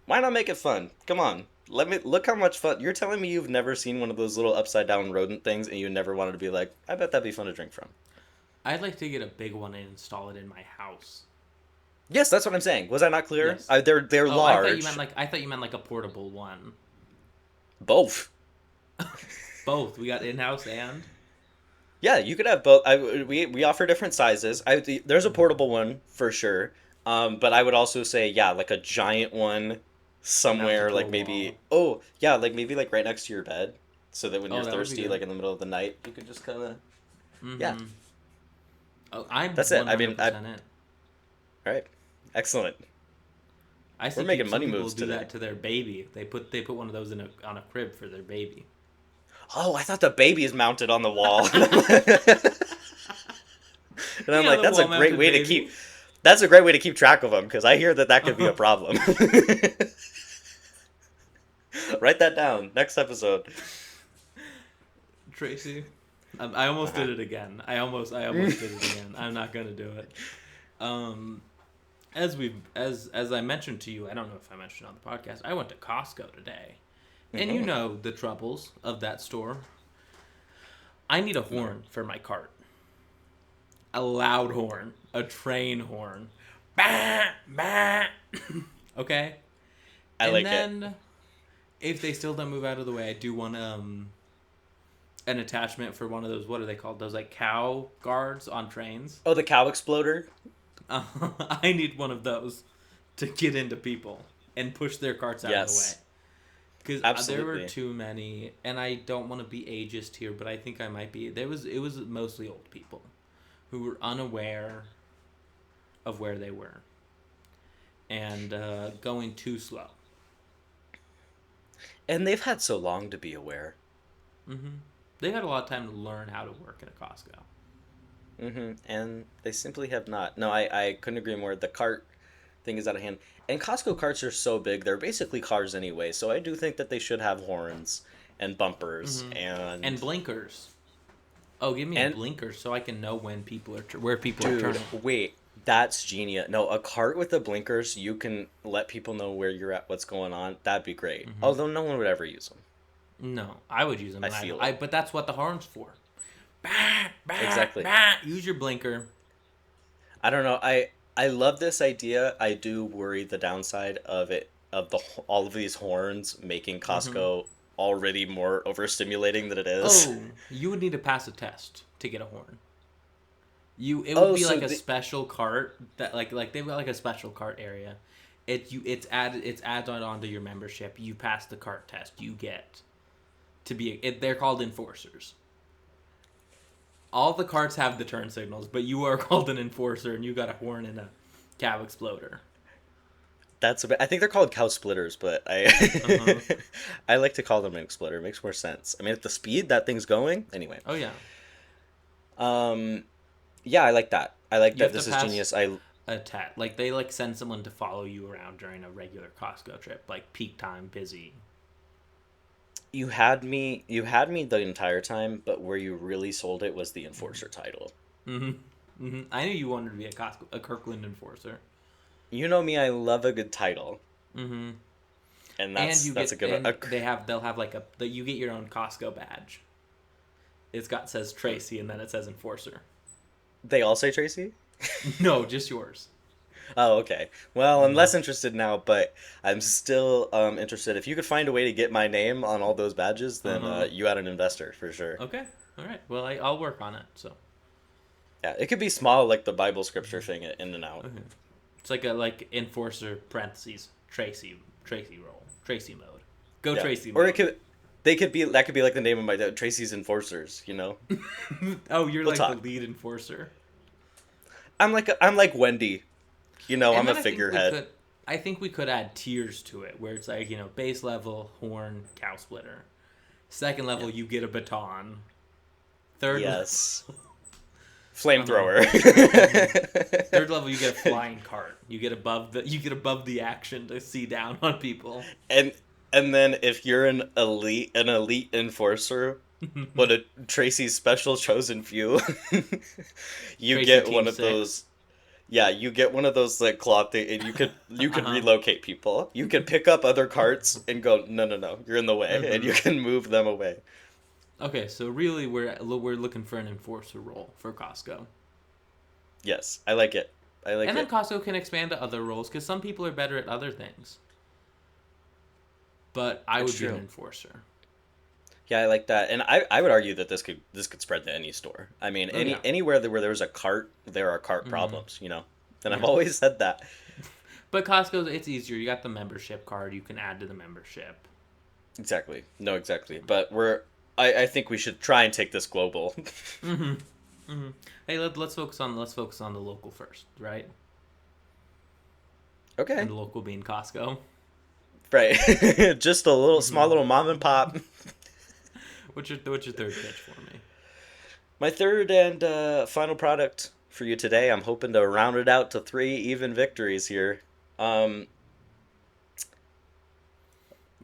Why not make it fun? Come on. Look how much fun. You're telling me you've never seen one of those little upside down rodent things and you never wanted to be like, I bet that'd be fun to drink from. I'd like to get a big one and install it in my house. Yes, that's what I'm saying. Was I not clear? Yes. They're Oh, large. I thought you meant like a portable one. Both. Both. We got in-house and Yeah, you could have both. We offer different sizes. There's a portable one for sure. But I would also say, yeah, like a giant one somewhere, Mounted to like a maybe. Oh, yeah, like maybe like right next to your bed, so that when Oh, you're that would be thirsty, good. like in the middle of the night, you could just kind of. Mhm. Yeah. Oh, I'm That's it. I mean, 100% in. All right, excellent. I see making some money people moves do today. that to their baby. They put one of those on a crib for their baby. Oh, I thought the baby is mounted on the wall. And I'm Yeah, like, the that's a great wall-mounted way to baby. keep. That's a great way to keep track of them, because I hear that could be a problem. Write that down. Next episode. Tracy, I almost did it again. I almost did it again. I'm not gonna do it. As I mentioned to you, I don't know if I mentioned on the podcast. I went to Costco today, and you know the troubles of that store. I need a horn for my cart. A loud horn, a train horn. Bah, bah. Okay? I and like then, it. if they still don't move out of the way, I do want an attachment for one of those, what are they called? Those, like, cow guards on trains. Oh, the cow exploder? I need one of those to get into people and push their carts out of the Yes. way. Because there were Absolutely. too many, and I don't want to be ageist here, but I think I might be. It was mostly old people who were unaware of where they were and going too slow. And they've had so long to be aware. Mm-hmm. They had a lot of time to learn how to work at a Costco. And they simply have not. No, I couldn't agree more. The cart thing is out of hand. And Costco carts are so big, they're basically cars anyway, so I do think that they should have horns and bumpers And blinkers. Oh, give me a blinker so I can know when people are where people are Dude, turning. wait, that's genius. No, a cart with the blinkers, you can let people know where you're at, what's going on. That'd be great. Although no one would ever use them. No, I would use them. I feel it. But that's what the horn's for. Bah, bah, Exactly. bah. Use your blinker. I don't know. I love this idea. I do worry the downside of it all of these horns making Hmm. Costco already more overstimulating than it is. Oh, you would need to pass a test to get a horn. It would Oh, be so like a special cart that like they've got like a special cart area. It's added onto your membership. You pass the cart test, you get to be they're called enforcers. All the carts have the turn signals, but you are called an enforcer, and you got a horn and a cab exploder. that's a bit, I think they're called cow splitters, but Uh huh. I like to call them an exploder. It makes more sense. I mean, at the speed that thing's going, anyway. Oh yeah. Um, yeah, I like that. I like You that. have to This is pass genius. I a test. Like they like send someone to follow you around during a regular Costco trip, like peak time, busy. you had me the entire time, but where you really sold it was the enforcer title. Mm-hmm. Mm-hmm. I knew you wanted to be a Kirkland enforcer. You know me, I love a good title, Mm-hmm. and And that's a good one. they'll have like you get your own Costco badge. Says Tracy and then it says enforcer. They all say Tracy? No, just yours. Oh, okay. Well, I'm Mm-hmm. less interested now, but I'm still interested. If you could find a way to get my name on all those badges, Uh then huh. you had an investor for sure. Okay. All right. Well, I'll work on it. So. Yeah, it could be small, like the Bible scripture thing, in and out. Okay. It's like a enforcer parentheses Tracy role Tracy mode. Go Yeah, Tracy or mode. they could be that could be like the name of my Tracy's Enforcers. You know, Oh, you're we'll like the talk. lead enforcer. I'm like Wendy. You know, And I'm a then I think we figurehead. could I think we could add tiers to it where it's like, base level, horn, cow splitter. Second Yeah. level you get a baton. Third level Yes. uh-huh. Flamethrower. Hmm. Third level you get a flying cart. You get above the action to see down on people. and and then if you're an elite enforcer, what a Tracy's special chosen few, you Tracy get Team one of 6. those. Yeah, you get one of those like cloth thing, and you could Uh-huh. relocate people. You could pick up other carts and go, no, no, no, you're in the way, and you Hmm. can move them away. Okay, so really we're looking for an enforcer role for Costco. Yes, I like it. I like And then it. Costco can expand to other roles because some people are better at other things. But I It's would be an true. enforcer. Yeah, I like that, and I would argue that this could spread to any store. I mean, Oh yeah. anywhere where there's a cart, there are cart Hmm. problems. And I've Yeah. always said that. But Costco, it's easier. You got the membership card. You can add to the membership. Exactly. No, exactly. But I think we should try and take this global. Mm-hmm. Mm-hmm. Hey, let's focus on the local first, right? Okay. And the local being Costco. Right. Just a little small Mm-hmm. little mom and pop. What's your third pitch for me? My third and final product for you today. I'm hoping to round it out to 3 even victories here. Um,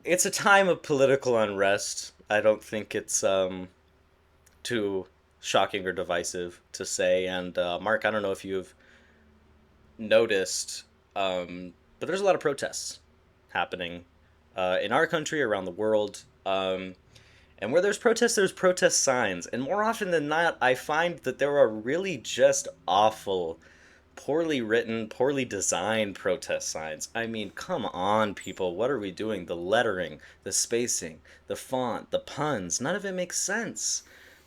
it's a time of political unrest. I don't think it's too shocking or divisive to say. And Mark, I don't know if you've noticed, but there's a lot of protests happening in our country, around the world. And where there's protest signs. And more often than not, I find that there are really just awful, poorly written, poorly designed protest signs. I mean, come on, people. What are we doing? The lettering, the spacing, the font, the puns. None of it makes sense.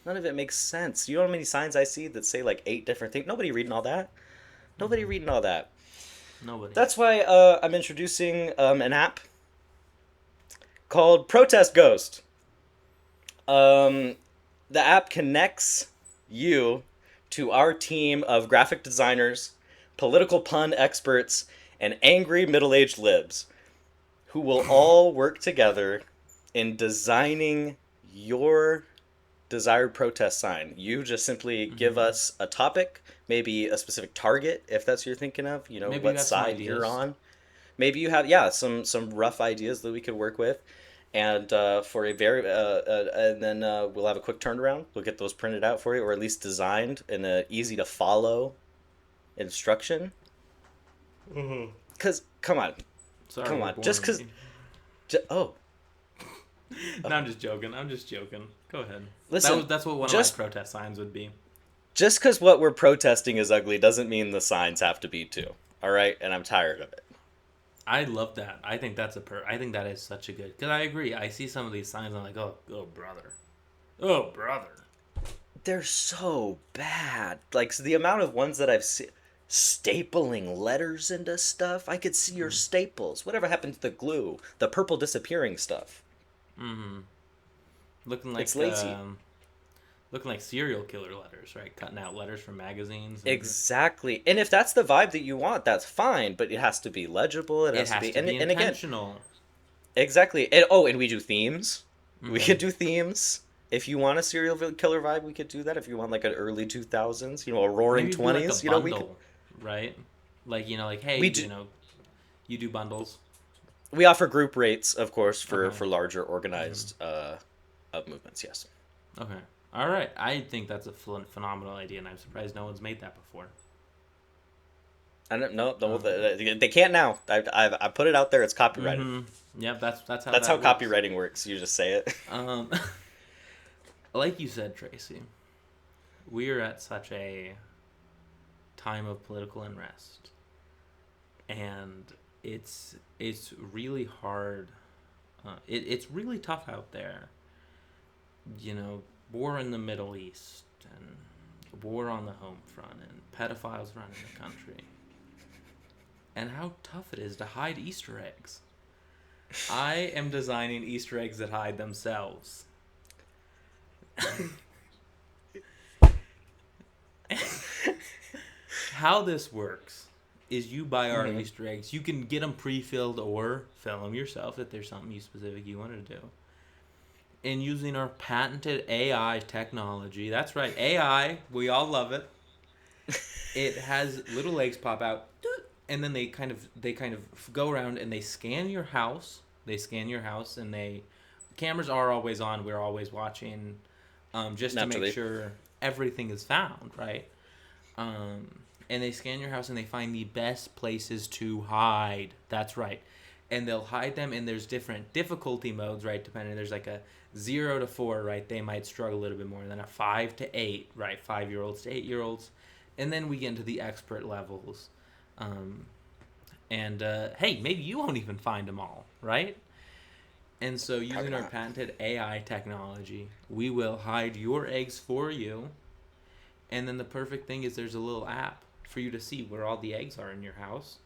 None of it makes sense. You know how many signs I see that say like 8 different things? Nobody reading all that. Nobody Mm-hmm. reading all that. Nobody. That's why I'm introducing an app called Protest Ghost. Um, the app connects you to our team of graphic designers, political pun experts, and angry middle aged libs who will all work together in designing your desired protest sign. You just simply give Mm-hmm. us a topic, maybe a specific target, if that's what you're thinking of, Maybe you what have some side you're ideas. on. Maybe you have, yeah, some rough ideas that we could work with. And for a very and then we'll have a quick turnaround. We'll get those printed out for you, or at least designed in a easy to follow instruction. Cause come on, Sorry, come you're on, just boring cause me. oh No, I'm just joking. Go ahead. Listen, That's what one of my protest signs would be. just because what we're protesting is ugly doesn't mean the signs have to be too. All right, and I'm tired of it. I love that. I think I think that is such a good. Because I agree. I see some of these signs. I'm like, oh brother, oh brother. They're so bad. Like so the amount of ones that I've seen stapling letters into stuff. I could see your staples. Whatever happened to the glue? The purple disappearing stuff. Mm-hmm. Looking like It's lazy. Looking like serial killer letters, right? Cutting out letters from magazines. Exactly. And if that's the vibe that you want, that's fine. But it has to be legible. It has to be, and intentional. again, exactly. And we do themes. Mm-hmm. We could do themes. If you want a serial killer vibe, we could do that. If you want like an early 2000s, a roaring Maybe 20s, like a bundle, we could, right? Like like hey, you do bundles. We offer group rates, of course, for larger organized movements. Yes. Okay. All right. I think that's a phenomenal idea, and I'm surprised no one's made that before. I don't know. They can't now. I put it out there. It's copyrighted. Mm-hmm. Yep. That's how copywriting works. You just say it. Like you said, Tracy, we are at such a time of political unrest, and it's really hard. It's really tough out there. War in the Middle East and war on the home front and pedophiles running the country. And how tough it is to hide Easter eggs. I am designing Easter eggs that hide themselves. How this works is you buy our Easter eggs. You can get them pre-filled or fill them yourself if there's something specific you want to do. And using our patented AI technology, that's right, AI, we all love it. It has little legs pop out, and then they kind of go around and they scan your house. And cameras are always on. We're always watching, just to make sure everything is found, right? And they scan your house and they find the best places to hide. That's right. And they'll hide them, and there's different difficulty modes, right? Depending, there's like a 0 to 4, right? They might struggle a little bit more. And then a 5 to 8, right? 5-year-olds to 8-year-olds. And then we get into the expert levels. Hey, maybe you won't even find them all, right? And so using our patented AI technology, we will hide your eggs for you. And then the perfect thing is there's a little app for you to see where all the eggs are in your house.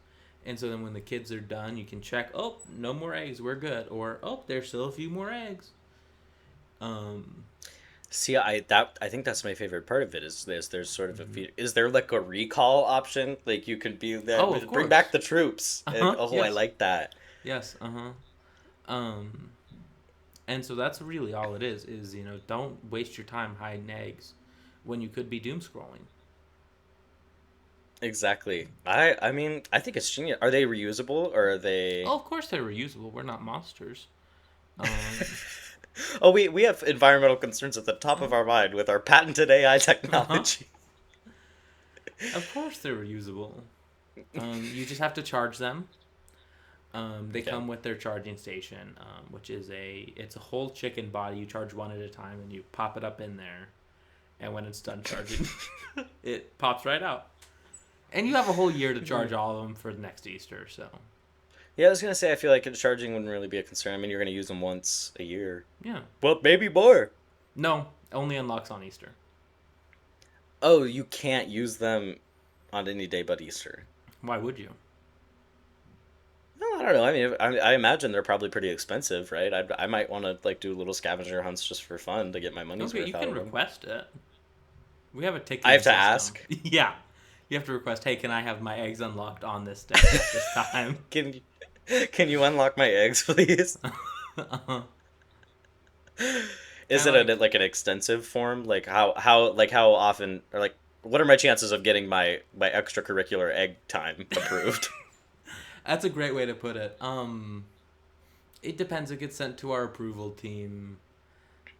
And so then when the kids are done, you can check, oh, no more eggs, we're good. Or, oh, there's still a few more eggs. See, I think that's my favorite part of it is there's sort of is there like a recall option? Like you can be there, bring back the troops. Yes. I like that. Yes, and so that's really all it is, don't waste your time hiding eggs when you could be doom scrolling. Exactly. I mean, I think it's genius. Are they reusable or are they... Oh, of course they're reusable. We're not monsters. Oh, we have environmental concerns at the top of our mind with our patented AI technology. Of course they're reusable. You just have to charge them. They come with their charging station, which is it's a whole chicken body. You charge one at a time, and you pop it up in there. And when it's done charging, it pops right out. And you have a whole year to charge all of them for the next Easter, so... Yeah, I was going to say, I feel like charging wouldn't really be a concern. I mean, you're going to use them once a year. Yeah. Well, maybe more. No, only unlocks on Easter. Oh, you can't use them on any day but Easter. Why would you? No, I don't know. I mean, I imagine they're probably pretty expensive, right? I might want to like do little scavenger hunts just for fun to get my money's worth out of them. Okay, you can request it. We have a ticket. I have to ask? Yeah. You have to request, hey, can I have my eggs unlocked on this day at this time? Can you unlock my eggs, please? Is it an extensive form? Like how often, or like what are my chances of getting my extracurricular egg time approved? That's a great way to put it. It depends. It gets sent to our approval team,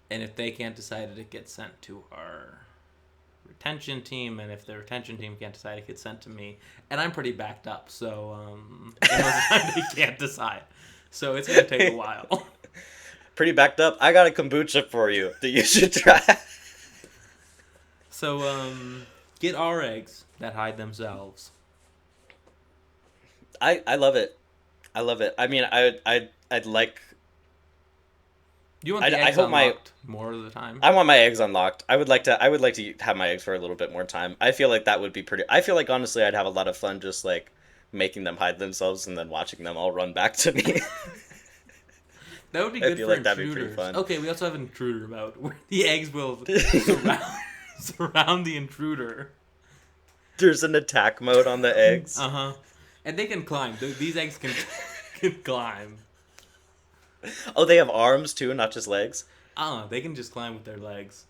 and if they can't decide it, it gets sent to our retention team, and if the retention team can't decide, it gets sent to me, and I'm pretty backed up, so most of the time they can't decide, so it's gonna take a while. pretty backed up. I got a kombucha for you that you should try. So, get our eggs that hide themselves. I love it. I love it. I mean, I'd like. You want the I eggs hope unlocked more of the time? I want my eggs unlocked. I would like to have my eggs for a little bit more time. I feel like that would be pretty. I feel like honestly, I'd have a lot of fun just like making them hide themselves and then watching them all run back to me. That would be I good feel for like that'd be pretty intruders. fun. Okay, we also have intruder mode where the eggs will surround the intruder. There's an attack mode on the eggs. Uh-huh. And they can climb. These eggs can climb. Oh, they have arms too, not just legs. They can just climb with their legs.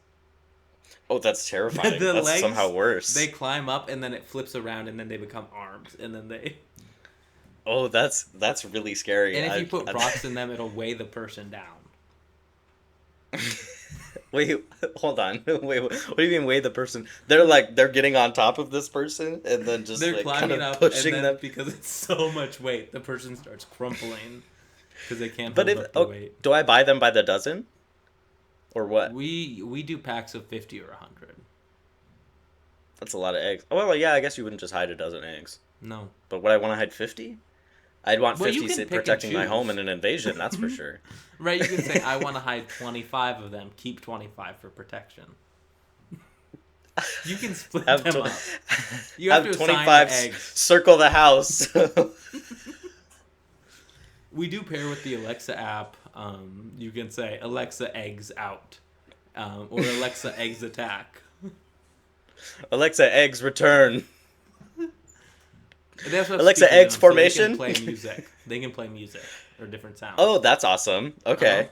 Oh, that's terrifying. The That's legs, somehow worse. They climb up and then it flips around and then they become arms and then they. Oh, that's really scary. And if you put rocks in them, it'll weigh the person down. Wait, hold on. Wait, what do you mean weigh the person? They're getting on top of this person and then just They're like climbing kind of up pushing and then them because it's so much weight, the person starts crumpling because they can't But hold if up the weight. do I buy them by the dozen? Or what? We do packs of 50 or 100. That's a lot of eggs. Oh, well, yeah, I guess you wouldn't just hide a dozen eggs. No. But would I want to hide 50? I'd want Well, you 50 can pick and protecting my choose. home in an invasion, that's for sure. Right, you can say, I want to hide 25 of them, keep 25 for protection. You can split Have them tw- up. You have to assign 25 the eggs. circle the house. We do pair with the Alexa app. You can say, Alexa, eggs out. Or Alexa, eggs attack. Alexa, eggs return. They also have Alexa, speaking eggs on, formation? So they can play music. They can play music or different sounds. Oh, that's awesome. Okay. Uh-huh.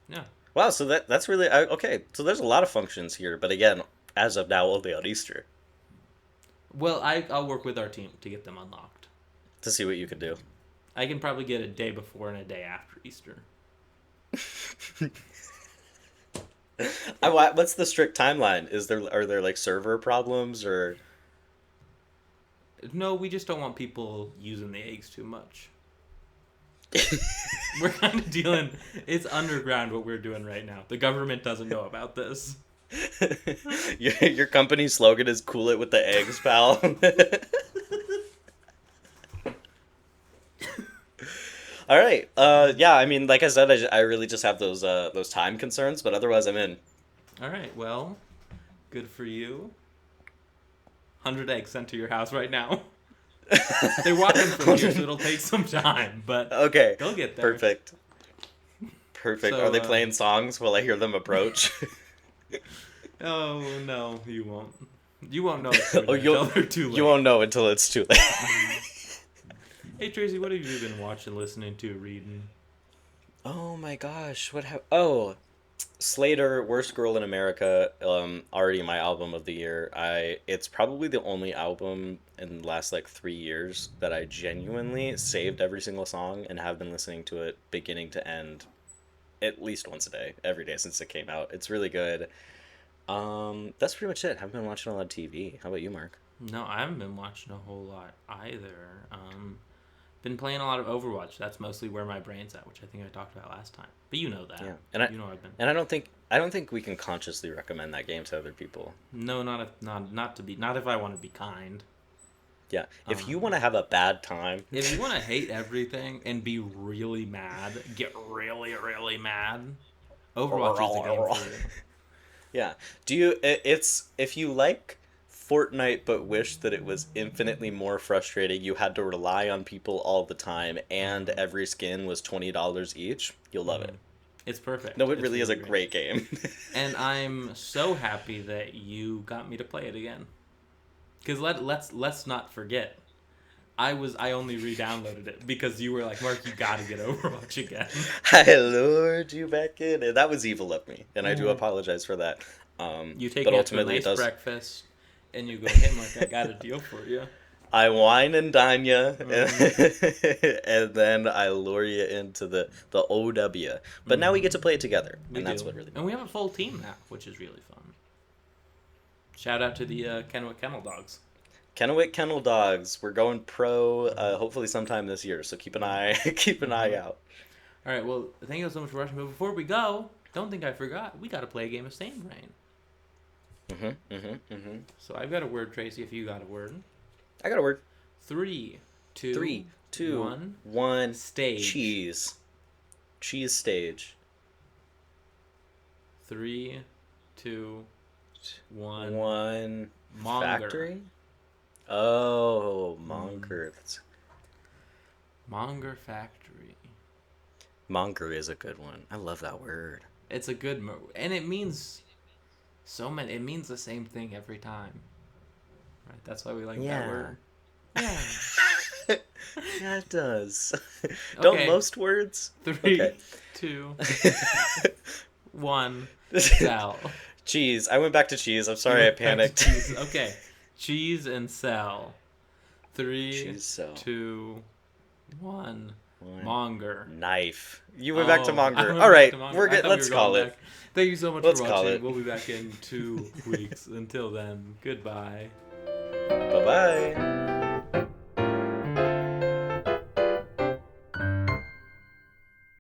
Yeah. Wow, so that's really okay. So there's a lot of functions here, but again, as of now, only on Easter Well, I'll work with our team to get them unlocked. to see what you can do. I can probably get a day before and a day after Easter. What's the strict timeline? Are there like server problems or? No, we just don't want people using the eggs too much. We're kind of dealing... It's underground what we're doing right now. The government doesn't know about this. Your company's slogan is "Cool it with the eggs, pal." All right. Yeah. I mean, like I said, I really just have those time concerns, but otherwise, I'm in. All right, well, good for you. 100 eggs sent to your house right now. They're walking from here, so it'll take some time, but Okay. they'll get there. Perfect. Perfect. So, Are they playing songs while I hear them approach? Oh, no, you won't. You won't know it's too late you'll- until they're too late. You won't know until it's too late. Hey, Tracy, what have you been watching, listening to, reading? Oh my gosh, Oh, Slater, Worst Girl in America, already my album of the year. It's probably the only album in the last like 3 years that I genuinely saved every single song and have been listening to it beginning to end at least once a day, every day since it came out. It's really good. That's pretty much it. Haven't been watching a lot of TV. How about you, Mark? No, I haven't been watching a whole lot either. Been playing a lot of Overwatch. That's mostly where my brain's at, which I think I talked about last time. But you know that. Yeah, and you know I've been. I don't think we can consciously recommend that game to other people. No, not if I want to be kind. Yeah, if you want to have a bad time, If you want to hate everything and be really mad, get really, really mad, Overwatch is the game for you. yeah. It's if you like Fortnite but wish that it was infinitely more frustrating, you had to rely on people all the time, and every skin was $20 each, you'll love it. It's perfect. No, it It's really is a great game. And I'm so happy that you got me to play it again. Because let's not forget, I only re-downloaded it because you were like, Mark, you gotta get Overwatch again. I lured you back in, and that was evil of me, and I do apologize for that. You take but me out to a ultimately nice it does. breakfast, and you go, hey, Mark, I got a deal for you. I wine and dine you, and then I lure you into the OW. But now we get to play it together, and that's what really. And we have a full team now, which is really fun. Shout out to the Kennewick Kennel Dogs. Kennewick Kennel Dogs. We're going pro. Hopefully sometime this year. So keep an eye out. All right, well, thank you so much for watching. But before we go, don't think I forgot. We got to play a game of Stain Brain. So I've got a word, Tracy, if you got a word. I got a word. 3, 2, 3, 2, 1. Stage. Cheese. Cheese stage. 3, 2, 1. 1. Monger. Factory? Oh, monger. That's... Monger Factory. Monger is a good one. I love that word. It's a good and it means so many. It means the same thing every time. Right? That's why we like that word. Yeah. Yeah, it does. Okay. Don't most words? 3, 2, 1. Sell. Cheese. I went back to cheese. I'm sorry I panicked. Cheese. Okay. Cheese and sell. 3, Cheese, sell. 2, 1. Monger. Knife. You went back to monger. I All right, to Monger. we're good. Let's call it. Back. Thank you so much Let's for call watching. it. We'll be back in 2 weeks. Until then, goodbye. Bye-bye.